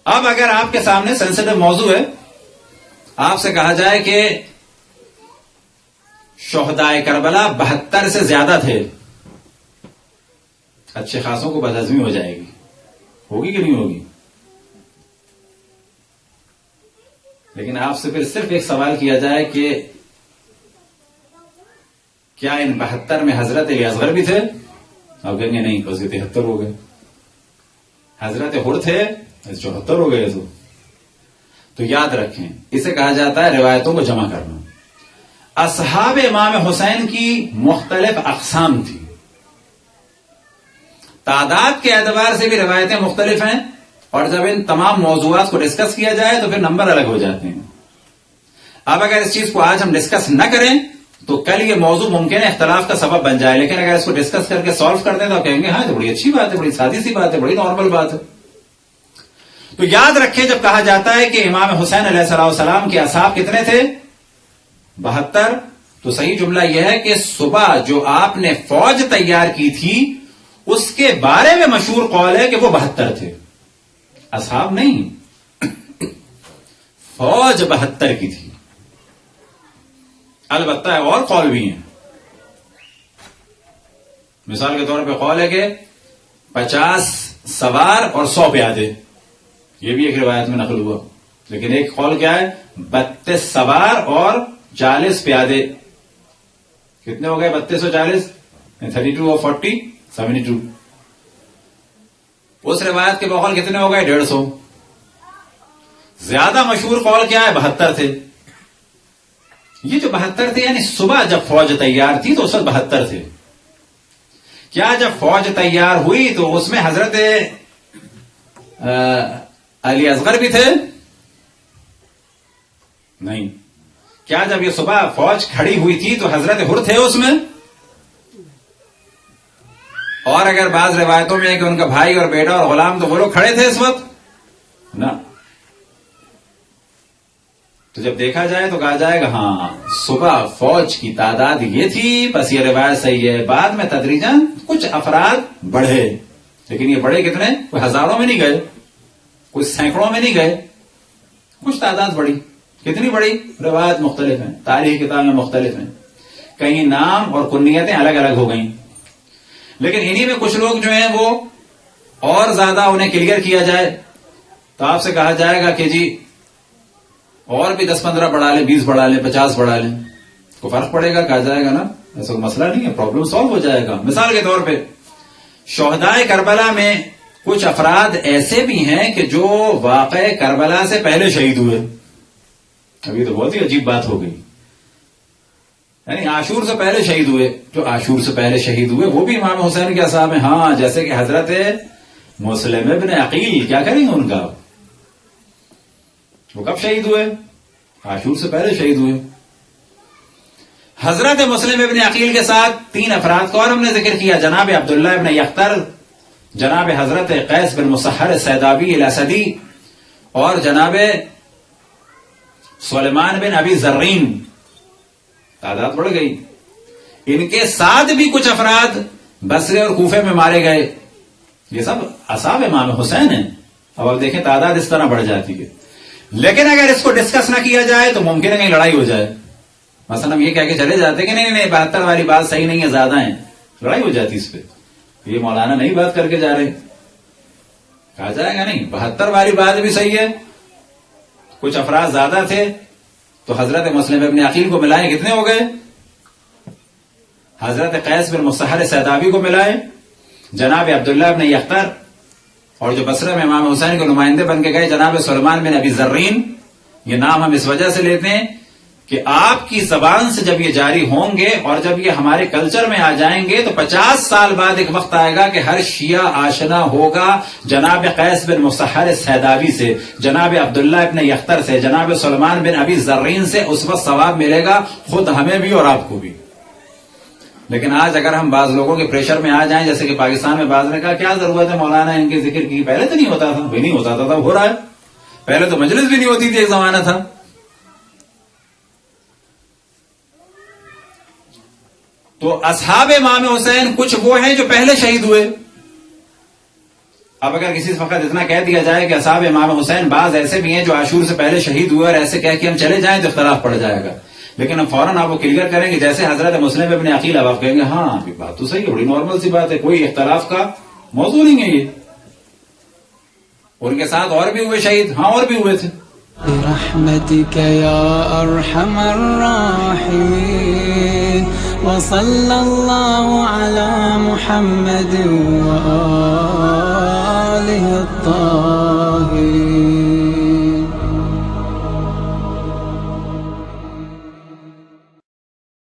اب اگر آپ کے سامنے سینسیٹیو موضوع ہے، آپ سے کہا جائے کہ شہدائے کربلا 72 سے زیادہ تھے، اچھے خاصوں کو بدہضمی ہو جائے گی، ہوگی کہ نہیں ہوگی؟ لیکن آپ سے پھر صرف ایک سوال کیا جائے کہ کیا ان 72 میں حضرت علی اصغر بھی تھے؟ آپ کہیں گے نہیں، بس 73 ہو گئے. حضرت حر تھے، 74 ہو گئے. تو یاد رکھیں، اسے کہا جاتا ہے روایتوں کو جمع کرنا. اصحاب امام حسین کی مختلف اقسام تھی، تعداد کے اعتبار سے بھی روایتیں مختلف ہیں، اور جب ان تمام موضوعات کو ڈسکس کیا جائے تو پھر نمبر الگ ہو جاتے ہیں. اب اگر اس چیز کو آج ہم ڈسکس نہ کریں تو کل یہ موضوع ممکن ہے اختلاف کا سبب بن جائے، لیکن اگر اس کو ڈسکس کر کے سالو کر دیں تو کہیں گے ہاں تو بڑی اچھی بات ہے، بڑی سادی سی بات ہے، بڑی نارمل بات ہے. تو یاد رکھیں، جب کہا جاتا ہے کہ امام حسین علیہ السلام کے اصحاب کتنے تھے؟ 72. تو صحیح جملہ یہ ہے کہ صبح جو آپ نے فوج تیار کی تھی اس کے بارے میں مشہور قول ہے کہ وہ 72 تھے، اصحاب نہیں. فوج 72 کی تھی. البتہ اور قول بھی ہیں. مثال کے طور پہ قول ہے کہ 50 سوار اور 100 پیادے، یہ بھی ایک روایت میں نقل ہوا. لیکن ایک قول کیا ہے؟ 32 سوار اور 40 پیادے. کتنے ہو گئے 32 اور 40؟ 32 اور 40 72. اس روایت کے بقول کتنے ہو گئے؟ 150. زیادہ مشہور قول کیا ہے؟ 72 تھے. یہ جو 72 تھے یعنی صبح جب فوج تیار تھی تو اس وقت 72 تھے. کیا جب فوج تیار ہوئی تو اس میں حضرت علی اصغر بھی تھے؟ نہیں. کیا جب یہ صبح فوج کھڑی ہوئی تھی تو حضرت حر تھے اس میں؟ اور اگر بعض روایتوں میں ہے کہ ان کا بھائی اور بیٹا اور غلام تو وہ لوگ کھڑے تھے اس وقت؟ نہ. تو جب دیکھا جائے تو کہا جائے گا ہاں صبح فوج کی تعداد یہ تھی، بس یہ روایت صحیح ہے. بعد میں تدریجاً کچھ افراد بڑھے، لیکن یہ بڑے کتنے؟ کوئی ہزاروں میں نہیں گئے، کوئی سینکڑوں میں نہیں گئے، کچھ تعداد بڑی. کتنی بڑی؟ روایت مختلف ہیں، تاریخ کتابیں مختلف ہیں، کہیں نام اور کنیتیں الگ الگ ہو گئیں. لیکن انہی میں کچھ لوگ جو ہیں وہ اور زیادہ انہیں کلیئر کیا جائے تو آپ سے کہا جائے گا کہ جی اور بھی 10-15 بڑھا لیں، 20 بڑھا لیں، 50 بڑھا لیں، تو فرق پڑے گا؟ کہا جائے گا نا ایسا کوئی مسئلہ نہیں ہے، پرابلم سالو ہو جائے گا. مثال کے طور پہ شہدائے کربلا میں کچھ افراد ایسے بھی ہیں کہ جو واقع کربلا سے پہلے شہید ہوئے. ابھی تو بہت ہی عجیب بات ہو گئی، یعنی عاشور سے پہلے شہید ہوئے. جو عاشور سے پہلے شہید ہوئے وہ بھی امام حسین کے اصحاب ہیں. ہاں، جیسے کہ حضرت مسلم ابن عقیل. کیا کریں گے ان کا؟ وہ کب شہید ہوئے؟ عاشور سے پہلے شہید ہوئے. حضرت مسلم ابن عقیل کے ساتھ 3 افراد کو اور ہم نے ذکر کیا، جناب عبداللہ ابن یختر، جناب حضرت قیس بن مسحر سیدابی الاسدی، اور جناب سلیمان بن ابی زرین. تعداد بڑھ گئی. ان کے ساتھ بھی کچھ افراد بصرے اور کوفے میں مارے گئے. یہ سب اصحاب امام حسین ہیں. اب آپ دیکھیں تعداد اس طرح بڑھ جاتی ہے. لیکن اگر اس کو ڈسکس نہ کیا جائے تو ممکن ہے کہیں لڑائی ہو جائے. مثلا ہم یہ کہہ کے چلے جاتے کہ نہیں 72 والی بات صحیح نہیں ہے، زیادہ ہیں، لڑائی ہو جاتی اس پہ. یہ مولانا نہیں بات کر کے جا رہے. کہا جائے گا نہیں 72 والی بات بھی صحیح ہے، کچھ افراد زیادہ تھے تو حضرت مسلم ابن عقیل کو ملائے کتنے ہو گئے؟ حضرت قیس بن مسحر سیدابی کو ملائے، جناب عبداللہ ابن یختر، اور جو بصرہ میں امام حسین کے نمائندے بن کے گئے جناب سلیمان بن ابی زرین. یہ نام ہم اس وجہ سے لیتے ہیں کہ آپ کی زبان سے جب یہ جاری ہوں گے اور جب یہ ہمارے کلچر میں آ جائیں گے تو 50 سال بعد ایک وقت آئے گا کہ ہر شیعہ آشنا ہوگا جناب قیس بن مسحر سیدابی سے، جناب عبداللہ ابن یختر سے، جناب سلیمان بن ابی زرین سے. اس وقت ثواب ملے گا خود ہمیں بھی اور آپ کو بھی. لیکن آج اگر ہم بعض لوگوں کے پریشر میں آ جائیں، جیسے کہ پاکستان میں بعض نے کہا کیا ضرورت ہے مولانا ان کے ذکر کی، پہلے تو نہیں ہوتا تھا. بھی نہیں ہوتا تھا، ہو رہا ہے. پہلے تو مجلس بھی نہیں ہوتی تھی، ایک زمانہ تھا. تو اصحاب امام حسین کچھ وہ ہیں جو پہلے شہید ہوئے. اب اگر کسی سے فقط اتنا کہہ دیا جائے کہ اصحاب امام حسین بعض ایسے بھی ہیں جو عاشور سے پہلے شہید ہوئے اور ایسے کہہ کہ ہم چلے جائیں تو اختلاف پڑ جائے گا، لیکن ہم فوراً آپ کو کلیئر کریں گے جیسے حضرت مسلم ابن عقیل، اب آپ کہیں گے ہاں بات تو صحیح ہے، بڑی نارمل سی بات ہے، کوئی اختلاف کا موضوع نہیں ہے یہ. ان کے ساتھ اور بھی ہوئے شہید، ہاں اور بھی ہوئے تھے. برحمتك يا أرحم الراحمين وصلى الله على محمد وآله الطاهرين.